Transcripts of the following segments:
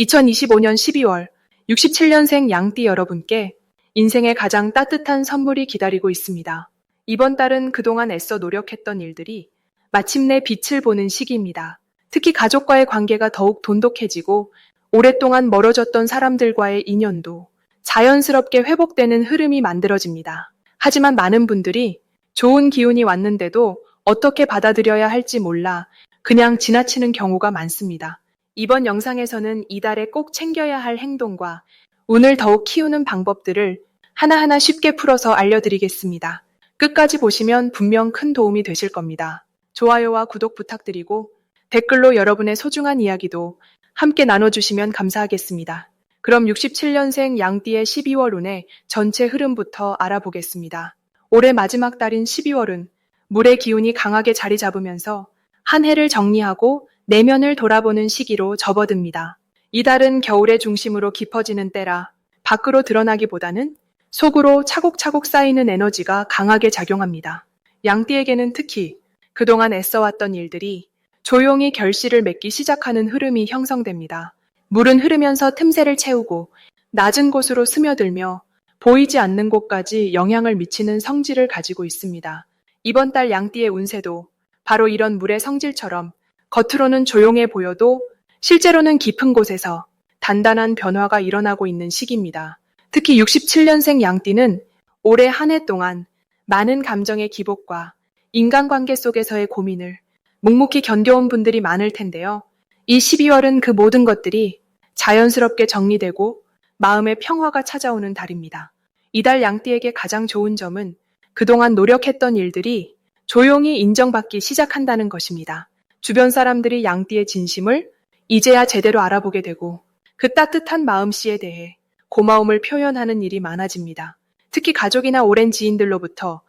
2025년 12월 67년생 양띠 여러분께 인생의 가장 따뜻한 선물이 기다리고 있습니다. 이번 달은 그동안 애써 노력했던 일들이 마침내 빛을 보는 시기입니다. 특히 가족과의 관계가 더욱 돈독해지고 오랫동안 멀어졌던 사람들과의 인연도 자연스럽게 회복되는 흐름이 만들어집니다. 하지만 많은 분들이 좋은 기운이 왔는데도 어떻게 받아들여야 할지 몰라 그냥 지나치는 경우가 많습니다. 이번 영상에서는 이달에 꼭 챙겨야 할 행동과 운을 더욱 키우는 방법들을 하나하나 쉽게 풀어서 알려드리겠습니다. 끝까지 보시면 분명 큰 도움이 되실 겁니다. 좋아요와 구독 부탁드리고 댓글로 여러분의 소중한 이야기도 함께 나눠주시면 감사하겠습니다. 그럼 67년생 양띠의 12월 운의 전체 흐름부터 알아보겠습니다. 올해 마지막 달인 12월은 물의 기운이 강하게 자리 잡으면서 한 해를 정리하고 내면을 돌아보는 시기로 접어듭니다. 이달은 겨울의 중심으로 깊어지는 때라 밖으로 드러나기보다는 속으로 차곡차곡 쌓이는 에너지가 강하게 작용합니다. 양띠에게는 특히 그동안 애써왔던 일들이 조용히 결실을 맺기 시작하는 흐름이 형성됩니다. 물은 흐르면서 틈새를 채우고 낮은 곳으로 스며들며 보이지 않는 곳까지 영향을 미치는 성질을 가지고 있습니다. 이번 달 양띠의 운세도 바로 이런 물의 성질처럼 겉으로는 조용해 보여도 실제로는 깊은 곳에서 단단한 변화가 일어나고 있는 시기입니다. 특히 67년생 양띠는 올해 한 해 동안 많은 감정의 기복과 인간관계 속에서의 고민을 묵묵히 견뎌온 분들이 많을 텐데요. 이 12월은 그 모든 것들이 자연스럽게 정리되고 마음의 평화가 찾아오는 달입니다. 이달 양띠에게 가장 좋은 점은 그동안 노력했던 일들이 조용히 인정받기 시작한다는 것입니다. 주변 사람들이 양띠의 진심을 이제야 제대로 알아보게 되고 그 따뜻한 마음씨에 대해 고마움을 표현하는 일이 많아집니다. 특히 가족이나 오랜 지인들로부터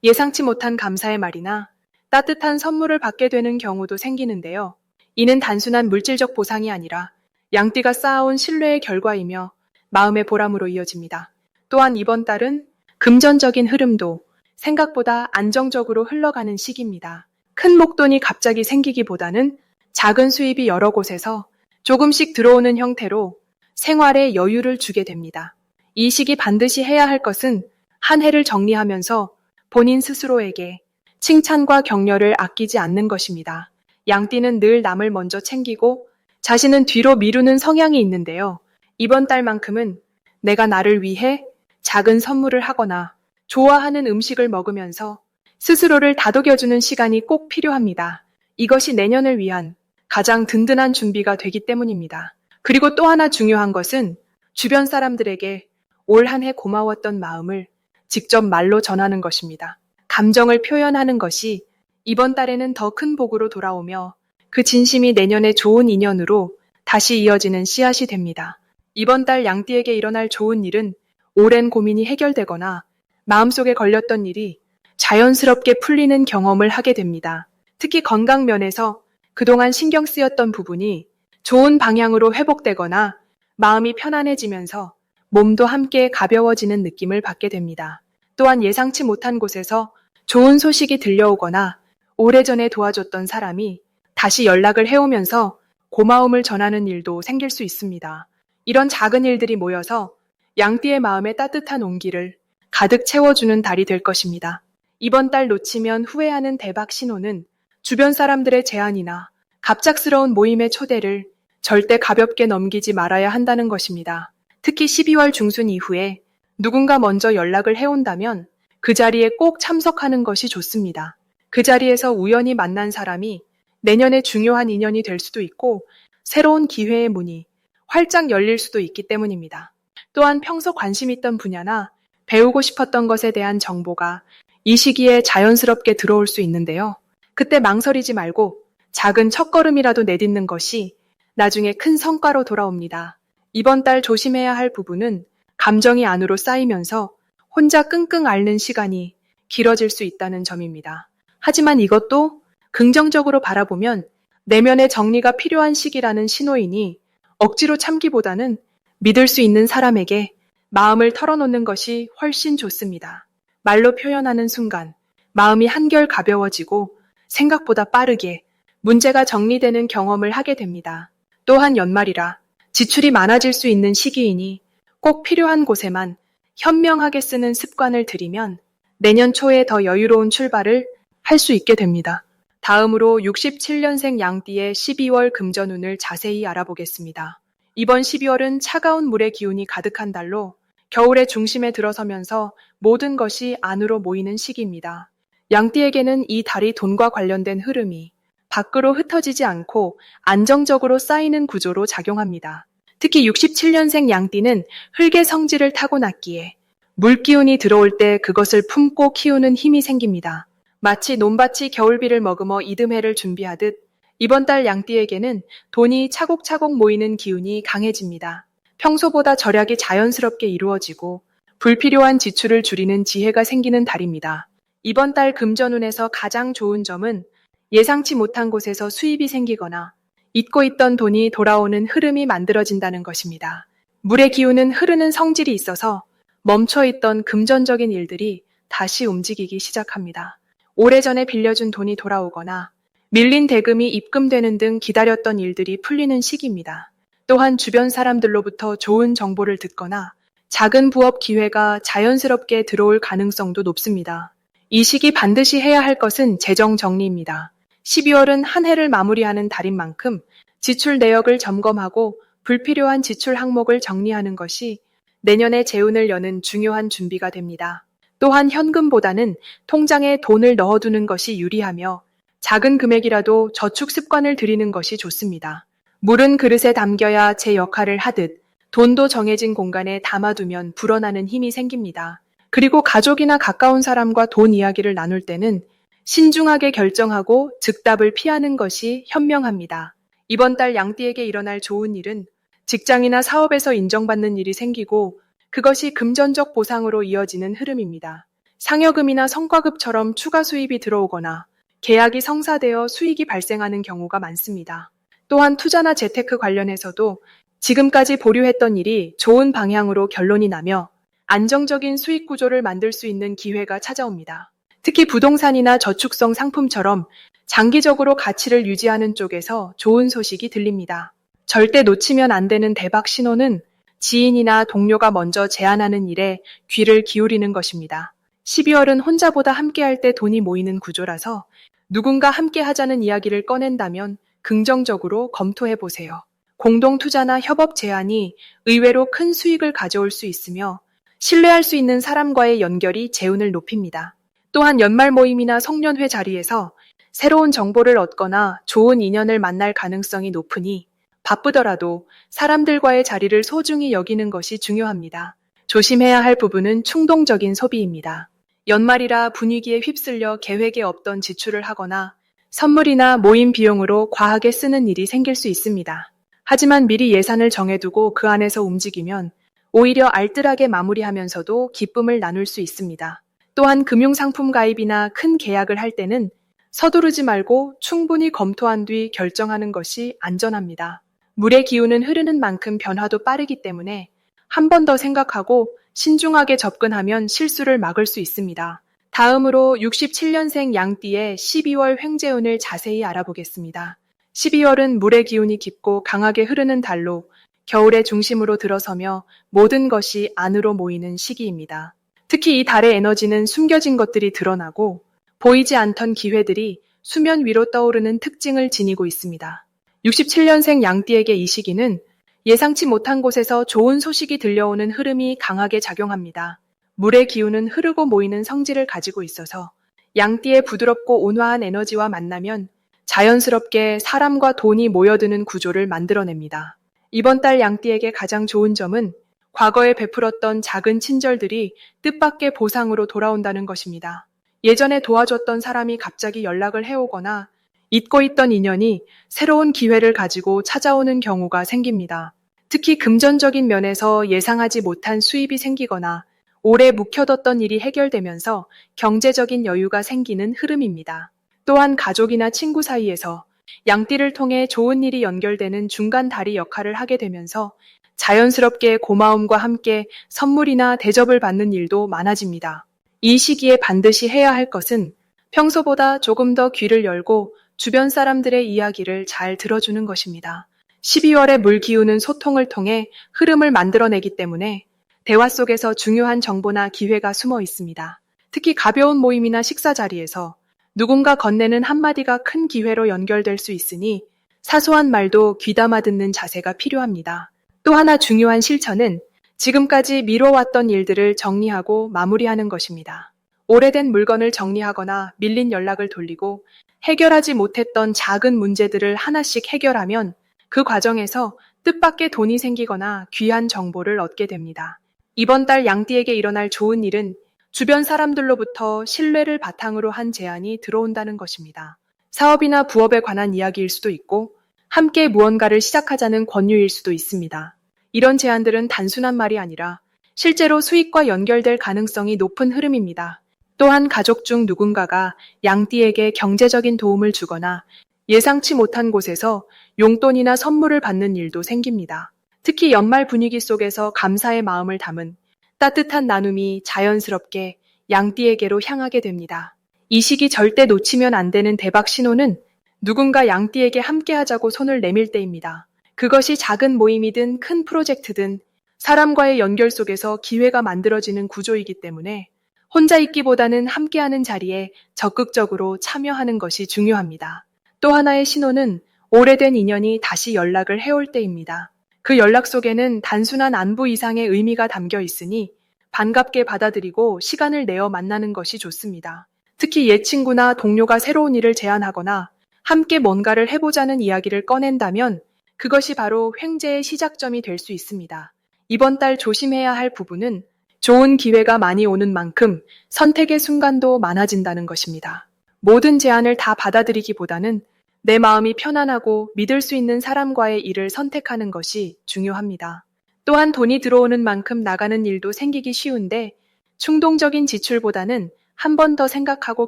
예상치 못한 감사의 말이나 따뜻한 선물을 받게 되는 경우도 생기는데요. 이는 단순한 물질적 보상이 아니라 양띠가 쌓아온 신뢰의 결과이며 마음의 보람으로 이어집니다. 또한 이번 달은 금전적인 흐름도 생각보다 안정적으로 흘러가는 시기입니다. 큰 목돈이 갑자기 생기기보다는 작은 수입이 여러 곳에서 조금씩 들어오는 형태로 생활에 여유를 주게 됩니다. 이 시기 반드시 해야 할 것은 한 해를 정리하면서 본인 스스로에게 칭찬과 격려를 아끼지 않는 것입니다. 양띠는 늘 남을 먼저 챙기고 자신은 뒤로 미루는 성향이 있는데요. 이번 달만큼은 내가 나를 위해 작은 선물을 하거나 좋아하는 음식을 먹으면서 스스로를 다독여주는 시간이 꼭 필요합니다. 이것이 내년을 위한 가장 든든한 준비가 되기 때문입니다. 그리고 또 하나 중요한 것은 주변 사람들에게 올 한 해 고마웠던 마음을 직접 말로 전하는 것입니다. 감정을 표현하는 것이 이번 달에는 더 큰 복으로 돌아오며 그 진심이 내년에 좋은 인연으로 다시 이어지는 씨앗이 됩니다. 이번 달 양띠에게 일어날 좋은 일은 오랜 고민이 해결되거나 마음속에 걸렸던 일이 자연스럽게 풀리는 경험을 하게 됩니다. 특히 건강 면에서 그동안 신경 쓰였던 부분이 좋은 방향으로 회복되거나 마음이 편안해지면서 몸도 함께 가벼워지는 느낌을 받게 됩니다. 또한 예상치 못한 곳에서 좋은 소식이 들려오거나 오래전에 도와줬던 사람이 다시 연락을 해오면서 고마움을 전하는 일도 생길 수 있습니다. 이런 작은 일들이 모여서 양띠의 마음에 따뜻한 온기를 가득 채워주는 달이 될 것입니다. 이번 달 놓치면 후회하는 대박 신호는 주변 사람들의 제안이나 갑작스러운 모임의 초대를 절대 가볍게 넘기지 말아야 한다는 것입니다. 특히 12월 중순 이후에 누군가 먼저 연락을 해온다면 그 자리에 꼭 참석하는 것이 좋습니다. 그 자리에서 우연히 만난 사람이 내년에 중요한 인연이 될 수도 있고 새로운 기회의 문이 활짝 열릴 수도 있기 때문입니다. 또한 평소 관심 있던 분야나 배우고 싶었던 것에 대한 정보가 이 시기에 자연스럽게 들어올 수 있는데요. 그때 망설이지 말고 작은 첫걸음이라도 내딛는 것이 나중에 큰 성과로 돌아옵니다. 이번 달 조심해야 할 부분은 감정이 안으로 쌓이면서 혼자 끙끙 앓는 시간이 길어질 수 있다는 점입니다. 하지만 이것도 긍정적으로 바라보면 내면의 정리가 필요한 시기라는 신호이니 억지로 참기보다는 믿을 수 있는 사람에게 마음을 털어놓는 것이 훨씬 좋습니다. 말로 표현하는 순간 마음이 한결 가벼워지고 생각보다 빠르게 문제가 정리되는 경험을 하게 됩니다. 또한 연말이라 지출이 많아질 수 있는 시기이니 꼭 필요한 곳에만 현명하게 쓰는 습관을 들이면 내년 초에 더 여유로운 출발을 할 수 있게 됩니다. 다음으로 67년생 양띠의 12월 금전운을 자세히 알아보겠습니다. 이번 12월은 차가운 물의 기운이 가득한 달로 겨울의 중심에 들어서면서 모든 것이 안으로 모이는 시기입니다. 양띠에게는 이 달이 돈과 관련된 흐름이 밖으로 흩어지지 않고 안정적으로 쌓이는 구조로 작용합니다. 특히 67년생 양띠는 흙의 성질을 타고났기에 물기운이 들어올 때 그것을 품고 키우는 힘이 생깁니다. 마치 논밭이 겨울비를 머금어 이듬해를 준비하듯 이번 달 양띠에게는 돈이 차곡차곡 모이는 기운이 강해집니다. 평소보다 절약이 자연스럽게 이루어지고 불필요한 지출을 줄이는 지혜가 생기는 달입니다. 이번 달 금전운에서 가장 좋은 점은 예상치 못한 곳에서 수입이 생기거나 잊고 있던 돈이 돌아오는 흐름이 만들어진다는 것입니다. 물의 기운은 흐르는 성질이 있어서 멈춰있던 금전적인 일들이 다시 움직이기 시작합니다. 오래전에 빌려준 돈이 돌아오거나 밀린 대금이 입금되는 등 기다렸던 일들이 풀리는 시기입니다. 또한 주변 사람들로부터 좋은 정보를 듣거나 작은 부업 기회가 자연스럽게 들어올 가능성도 높습니다. 이 시기 반드시 해야 할 것은 재정 정리입니다. 12월은 한 해를 마무리하는 달인 만큼 지출 내역을 점검하고 불필요한 지출 항목을 정리하는 것이 내년의 재운을 여는 중요한 준비가 됩니다. 또한 현금보다는 통장에 돈을 넣어두는 것이 유리하며 작은 금액이라도 저축 습관을 들이는 것이 좋습니다. 물은 그릇에 담겨야 제 역할을 하듯 돈도 정해진 공간에 담아두면 불어나는 힘이 생깁니다. 그리고 가족이나 가까운 사람과 돈 이야기를 나눌 때는 신중하게 결정하고 즉답을 피하는 것이 현명합니다. 이번 달 양띠에게 일어날 좋은 일은 직장이나 사업에서 인정받는 일이 생기고 그것이 금전적 보상으로 이어지는 흐름입니다. 상여금이나 성과급처럼 추가 수입이 들어오거나 계약이 성사되어 수익이 발생하는 경우가 많습니다. 또한 투자나 재테크 관련해서도 지금까지 보류했던 일이 좋은 방향으로 결론이 나며 안정적인 수익 구조를 만들 수 있는 기회가 찾아옵니다. 특히 부동산이나 저축성 상품처럼 장기적으로 가치를 유지하는 쪽에서 좋은 소식이 들립니다. 절대 놓치면 안 되는 대박 신호는 지인이나 동료가 먼저 제안하는 일에 귀를 기울이는 것입니다. 12월은 혼자보다 함께할 때 돈이 모이는 구조라서 누군가 함께 하자는 이야기를 꺼낸다면 긍정적으로 검토해 보세요. 공동 투자나 협업 제안이 의외로 큰 수익을 가져올 수 있으며 신뢰할 수 있는 사람과의 연결이 재운을 높입니다. 또한 연말 모임이나 송년회 자리에서 새로운 정보를 얻거나 좋은 인연을 만날 가능성이 높으니 바쁘더라도 사람들과의 자리를 소중히 여기는 것이 중요합니다. 조심해야 할 부분은 충동적인 소비입니다. 연말이라 분위기에 휩쓸려 계획에 없던 지출을 하거나 선물이나 모임 비용으로 과하게 쓰는 일이 생길 수 있습니다. 하지만 미리 예산을 정해두고 그 안에서 움직이면 오히려 알뜰하게 마무리하면서도 기쁨을 나눌 수 있습니다. 또한 금융상품 가입이나 큰 계약을 할 때는 서두르지 말고 충분히 검토한 뒤 결정하는 것이 안전합니다. 물의 기운은 흐르는 만큼 변화도 빠르기 때문에 한 번 더 생각하고 신중하게 접근하면 실수를 막을 수 있습니다. 다음으로 67년생 양띠의 12월 횡재운을 자세히 알아보겠습니다. 12월은 물의 기운이 깊고 강하게 흐르는 달로 겨울의 중심으로 들어서며 모든 것이 안으로 모이는 시기입니다. 특히 이 달의 에너지는 숨겨진 것들이 드러나고 보이지 않던 기회들이 수면 위로 떠오르는 특징을 지니고 있습니다. 67년생 양띠에게 이 시기는 예상치 못한 곳에서 좋은 소식이 들려오는 흐름이 강하게 작용합니다. 물의 기운은 흐르고 모이는 성질을 가지고 있어서 양띠의 부드럽고 온화한 에너지와 만나면 자연스럽게 사람과 돈이 모여드는 구조를 만들어냅니다. 이번 달 양띠에게 가장 좋은 점은 과거에 베풀었던 작은 친절들이 뜻밖의 보상으로 돌아온다는 것입니다. 예전에 도와줬던 사람이 갑자기 연락을 해오거나 잊고 있던 인연이 새로운 기회를 가지고 찾아오는 경우가 생깁니다. 특히 금전적인 면에서 예상하지 못한 수입이 생기거나 오래 묵혀뒀던 일이 해결되면서 경제적인 여유가 생기는 흐름입니다. 또한 가족이나 친구 사이에서 양띠를 통해 좋은 일이 연결되는 중간 다리 역할을 하게 되면서 자연스럽게 고마움과 함께 선물이나 대접을 받는 일도 많아집니다. 이 시기에 반드시 해야 할 것은 평소보다 조금 더 귀를 열고 주변 사람들의 이야기를 잘 들어주는 것입니다. 12월에 물 기우는 소통을 통해 흐름을 만들어내기 때문에 대화 속에서 중요한 정보나 기회가 숨어 있습니다. 특히 가벼운 모임이나 식사 자리에서 누군가 건네는 한마디가 큰 기회로 연결될 수 있으니 사소한 말도 귀담아 듣는 자세가 필요합니다. 또 하나 중요한 실천은 지금까지 미뤄왔던 일들을 정리하고 마무리하는 것입니다. 오래된 물건을 정리하거나 밀린 연락을 돌리고 해결하지 못했던 작은 문제들을 하나씩 해결하면 그 과정에서 뜻밖의 돈이 생기거나 귀한 정보를 얻게 됩니다. 이번 달 양띠에게 일어날 좋은 일은 주변 사람들로부터 신뢰를 바탕으로 한 제안이 들어온다는 것입니다. 사업이나 부업에 관한 이야기일 수도 있고 함께 무언가를 시작하자는 권유일 수도 있습니다. 이런 제안들은 단순한 말이 아니라 실제로 수익과 연결될 가능성이 높은 흐름입니다. 또한 가족 중 누군가가 양띠에게 경제적인 도움을 주거나 예상치 못한 곳에서 용돈이나 선물을 받는 일도 생깁니다. 특히 연말 분위기 속에서 감사의 마음을 담은 따뜻한 나눔이 자연스럽게 양띠에게로 향하게 됩니다. 이 시기 절대 놓치면 안 되는 대박 신호는 누군가 양띠에게 함께하자고 손을 내밀 때입니다. 그것이 작은 모임이든 큰 프로젝트든 사람과의 연결 속에서 기회가 만들어지는 구조이기 때문에 혼자 있기보다는 함께하는 자리에 적극적으로 참여하는 것이 중요합니다. 또 하나의 신호는 오래된 인연이 다시 연락을 해올 때입니다. 그 연락 속에는 단순한 안부 이상의 의미가 담겨 있으니 반갑게 받아들이고 시간을 내어 만나는 것이 좋습니다. 특히 옛 친구나 동료가 새로운 일을 제안하거나 함께 뭔가를 해보자는 이야기를 꺼낸다면 그것이 바로 횡재의 시작점이 될 수 있습니다. 이번 달 조심해야 할 부분은 좋은 기회가 많이 오는 만큼 선택의 순간도 많아진다는 것입니다. 모든 제안을 다 받아들이기보다는 내 마음이 편안하고 믿을 수 있는 사람과의 일을 선택하는 것이 중요합니다. 또한 돈이 들어오는 만큼 나가는 일도 생기기 쉬운데 충동적인 지출보다는 한 번 더 생각하고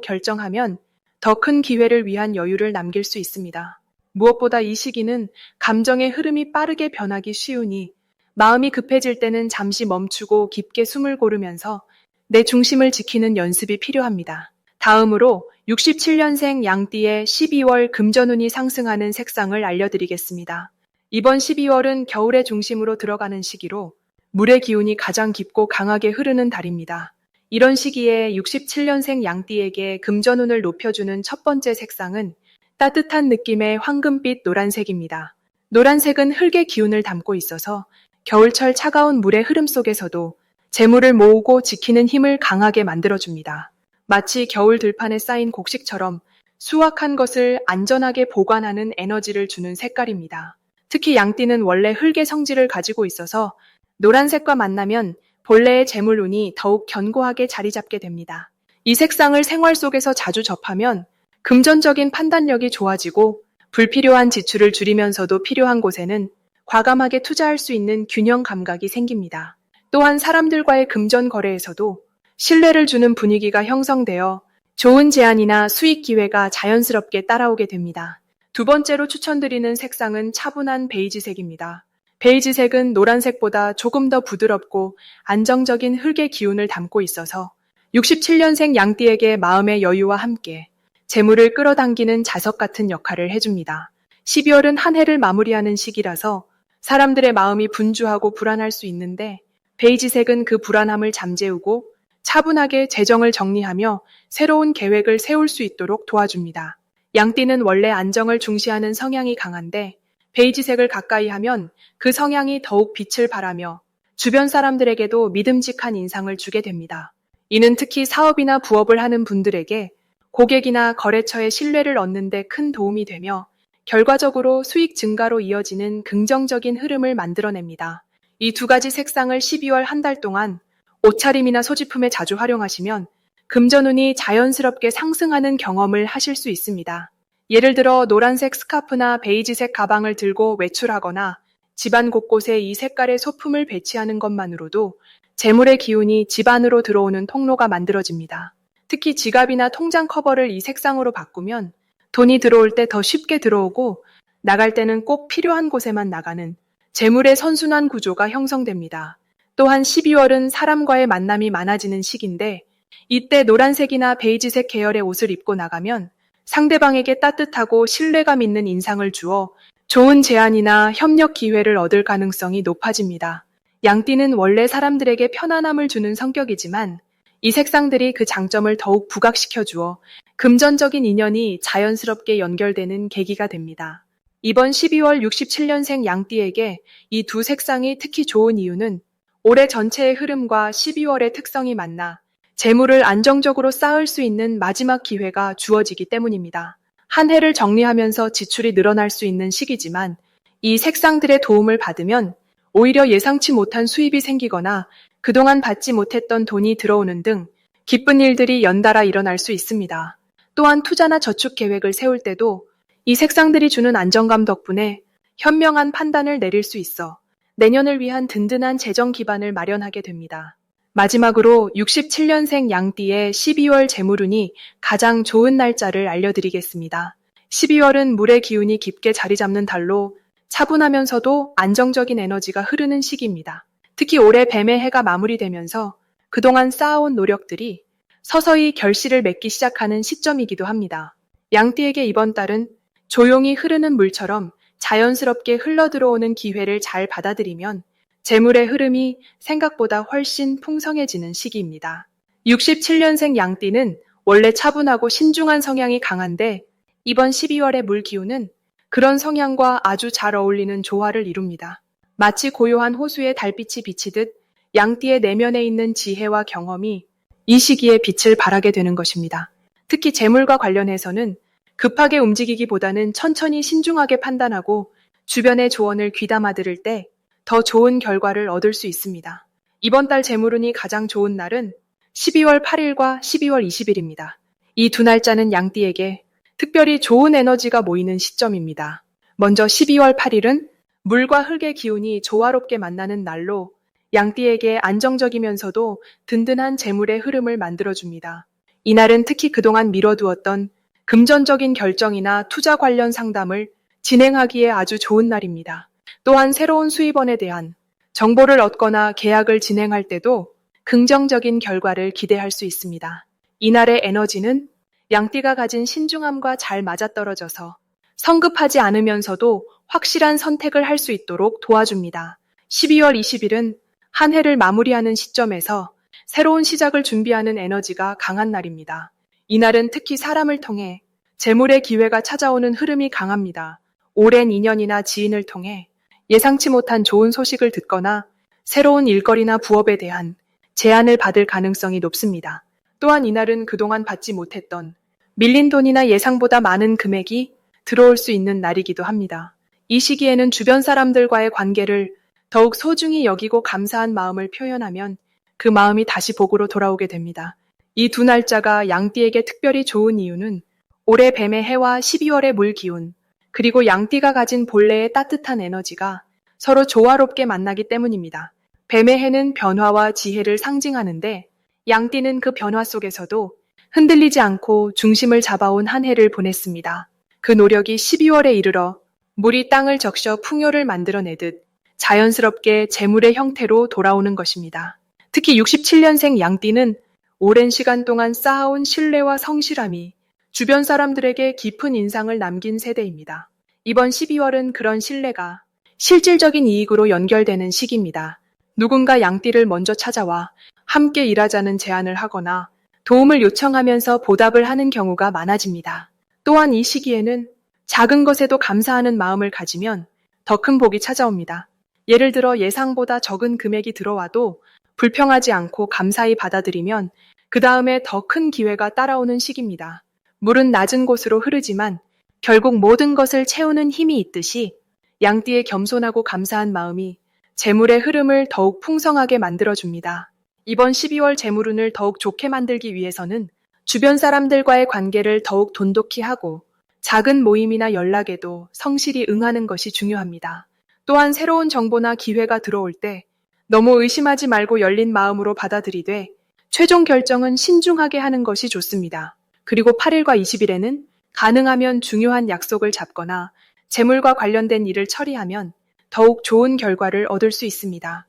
결정하면 더 큰 기회를 위한 여유를 남길 수 있습니다. 무엇보다 이 시기는 감정의 흐름이 빠르게 변하기 쉬우니 마음이 급해질 때는 잠시 멈추고 깊게 숨을 고르면서 내 중심을 지키는 연습이 필요합니다. 다음으로 67년생 양띠의 12월 금전운이 상승하는 색상을 알려드리겠습니다. 이번 12월은 겨울의 중심으로 들어가는 시기로 물의 기운이 가장 깊고 강하게 흐르는 달입니다. 이런 시기에 67년생 양띠에게 금전운을 높여주는 첫 번째 색상은 따뜻한 느낌의 황금빛 노란색입니다. 노란색은 흙의 기운을 담고 있어서 겨울철 차가운 물의 흐름 속에서도 재물을 모으고 지키는 힘을 강하게 만들어줍니다. 마치 겨울 들판에 쌓인 곡식처럼 수확한 것을 안전하게 보관하는 에너지를 주는 색깔입니다. 특히 양띠는 원래 흙의 성질을 가지고 있어서 노란색과 만나면 본래의 재물운이 더욱 견고하게 자리 잡게 됩니다. 이 색상을 생활 속에서 자주 접하면 금전적인 판단력이 좋아지고 불필요한 지출을 줄이면서도 필요한 곳에는 과감하게 투자할 수 있는 균형 감각이 생깁니다. 또한 사람들과의 금전 거래에서도 신뢰를 주는 분위기가 형성되어 좋은 제안이나 수익 기회가 자연스럽게 따라오게 됩니다. 두 번째로 추천드리는 색상은 차분한 베이지색입니다. 베이지색은 노란색보다 조금 더 부드럽고 안정적인 흙의 기운을 담고 있어서 67년생 양띠에게 마음의 여유와 함께 재물을 끌어당기는 자석 같은 역할을 해줍니다. 12월은 한 해를 마무리하는 시기라서 사람들의 마음이 분주하고 불안할 수 있는데 베이지색은 그 불안함을 잠재우고 차분하게 재정을 정리하며 새로운 계획을 세울 수 있도록 도와줍니다. 양띠는 원래 안정을 중시하는 성향이 강한데 베이지색을 가까이 하면 그 성향이 더욱 빛을 발하며 주변 사람들에게도 믿음직한 인상을 주게 됩니다. 이는 특히 사업이나 부업을 하는 분들에게 고객이나 거래처의 신뢰를 얻는 데 큰 도움이 되며 결과적으로 수익 증가로 이어지는 긍정적인 흐름을 만들어냅니다. 이 두 가지 색상을 12월 한 달 동안 옷차림이나 소지품에 자주 활용하시면 금전운이 자연스럽게 상승하는 경험을 하실 수 있습니다. 예를 들어 노란색 스카프나 베이지색 가방을 들고 외출하거나 집안 곳곳에 이 색깔의 소품을 배치하는 것만으로도 재물의 기운이 집 안으로 들어오는 통로가 만들어집니다. 특히 지갑이나 통장 커버를 이 색상으로 바꾸면 돈이 들어올 때 더 쉽게 들어오고 나갈 때는 꼭 필요한 곳에만 나가는 재물의 선순환 구조가 형성됩니다. 또한 12월은 사람과의 만남이 많아지는 시기인데 이때 노란색이나 베이지색 계열의 옷을 입고 나가면 상대방에게 따뜻하고 신뢰감 있는 인상을 주어 좋은 제안이나 협력 기회를 얻을 가능성이 높아집니다. 양띠는 원래 사람들에게 편안함을 주는 성격이지만 이 색상들이 그 장점을 더욱 부각시켜 주어 금전적인 인연이 자연스럽게 연결되는 계기가 됩니다. 이번 12월 67년생 양띠에게 이 두 색상이 특히 좋은 이유는 올해 전체의 흐름과 12월의 특성이 만나 재물을 안정적으로 쌓을 수 있는 마지막 기회가 주어지기 때문입니다. 한 해를 정리하면서 지출이 늘어날 수 있는 시기지만 이 색상들의 도움을 받으면 오히려 예상치 못한 수입이 생기거나 그동안 받지 못했던 돈이 들어오는 등 기쁜 일들이 연달아 일어날 수 있습니다. 또한 투자나 저축 계획을 세울 때도 이 색상들이 주는 안정감 덕분에 현명한 판단을 내릴 수 있어 내년을 위한 든든한 재정 기반을 마련하게 됩니다. 마지막으로 67년생 양띠의 12월 재물운이 가장 좋은 날짜를 알려드리겠습니다. 12월은 물의 기운이 깊게 자리 잡는 달로 차분하면서도 안정적인 에너지가 흐르는 시기입니다. 특히 올해 뱀의 해가 마무리되면서 그동안 쌓아온 노력들이 서서히 결실을 맺기 시작하는 시점이기도 합니다. 양띠에게 이번 달은 조용히 흐르는 물처럼 자연스럽게 흘러들어오는 기회를 잘 받아들이면 재물의 흐름이 생각보다 훨씬 풍성해지는 시기입니다. 67년생 양띠는 원래 차분하고 신중한 성향이 강한데 이번 12월의 물 기운은 그런 성향과 아주 잘 어울리는 조화를 이룹니다. 마치 고요한 호수에 달빛이 비치듯 양띠의 내면에 있는 지혜와 경험이 이 시기에 빛을 발하게 되는 것입니다. 특히 재물과 관련해서는 급하게 움직이기보다는 천천히 신중하게 판단하고 주변의 조언을 귀담아 들을 때 더 좋은 결과를 얻을 수 있습니다. 이번 달 재물운이 가장 좋은 날은 12월 8일과 12월 20일입니다. 이 두 날짜는 양띠에게 특별히 좋은 에너지가 모이는 시점입니다. 먼저 12월 8일은 물과 흙의 기운이 조화롭게 만나는 날로 양띠에게 안정적이면서도 든든한 재물의 흐름을 만들어줍니다. 이날은 특히 그동안 미뤄두었던 금전적인 결정이나 투자 관련 상담을 진행하기에 아주 좋은 날입니다. 또한 새로운 수입원에 대한 정보를 얻거나 계약을 진행할 때도 긍정적인 결과를 기대할 수 있습니다. 이날의 에너지는 양띠가 가진 신중함과 잘 맞아떨어져서 성급하지 않으면서도 확실한 선택을 할 수 있도록 도와줍니다. 12월 20일은 한 해를 마무리하는 시점에서 새로운 시작을 준비하는 에너지가 강한 날입니다. 이날은 특히 사람을 통해 재물의 기회가 찾아오는 흐름이 강합니다. 오랜 인연이나 지인을 통해 예상치 못한 좋은 소식을 듣거나 새로운 일거리나 부업에 대한 제안을 받을 가능성이 높습니다. 또한 이날은 그동안 받지 못했던 밀린 돈이나 예상보다 많은 금액이 들어올 수 있는 날이기도 합니다. 이 시기에는 주변 사람들과의 관계를 더욱 소중히 여기고 감사한 마음을 표현하면 그 마음이 다시 복으로 돌아오게 됩니다. 이 두 날짜가 양띠에게 특별히 좋은 이유는 올해 뱀의 해와 12월의 물 기운, 그리고 양띠가 가진 본래의 따뜻한 에너지가 서로 조화롭게 만나기 때문입니다. 뱀의 해는 변화와 지혜를 상징하는데 양띠는 그 변화 속에서도 흔들리지 않고 중심을 잡아온 한 해를 보냈습니다. 그 노력이 12월에 이르러 물이 땅을 적셔 풍요를 만들어내듯 자연스럽게 재물의 형태로 돌아오는 것입니다. 특히 67년생 양띠는 오랜 시간 동안 쌓아온 신뢰와 성실함이 주변 사람들에게 깊은 인상을 남긴 세대입니다. 이번 12월은 그런 신뢰가 실질적인 이익으로 연결되는 시기입니다. 누군가 양띠를 먼저 찾아와 함께 일하자는 제안을 하거나 도움을 요청하면서 보답을 하는 경우가 많아집니다. 또한 이 시기에는 작은 것에도 감사하는 마음을 가지면 더 큰 복이 찾아옵니다. 예를 들어 예상보다 적은 금액이 들어와도 불평하지 않고 감사히 받아들이면 그 다음에 더 큰 기회가 따라오는 시기입니다. 물은 낮은 곳으로 흐르지만 결국 모든 것을 채우는 힘이 있듯이 양띠의 겸손하고 감사한 마음이 재물의 흐름을 더욱 풍성하게 만들어줍니다. 이번 12월 재물운을 더욱 좋게 만들기 위해서는 주변 사람들과의 관계를 더욱 돈독히 하고 작은 모임이나 연락에도 성실히 응하는 것이 중요합니다. 또한 새로운 정보나 기회가 들어올 때 너무 의심하지 말고 열린 마음으로 받아들이되 최종 결정은 신중하게 하는 것이 좋습니다. 그리고 8일과 20일에는 가능하면 중요한 약속을 잡거나 재물과 관련된 일을 처리하면 더욱 좋은 결과를 얻을 수 있습니다.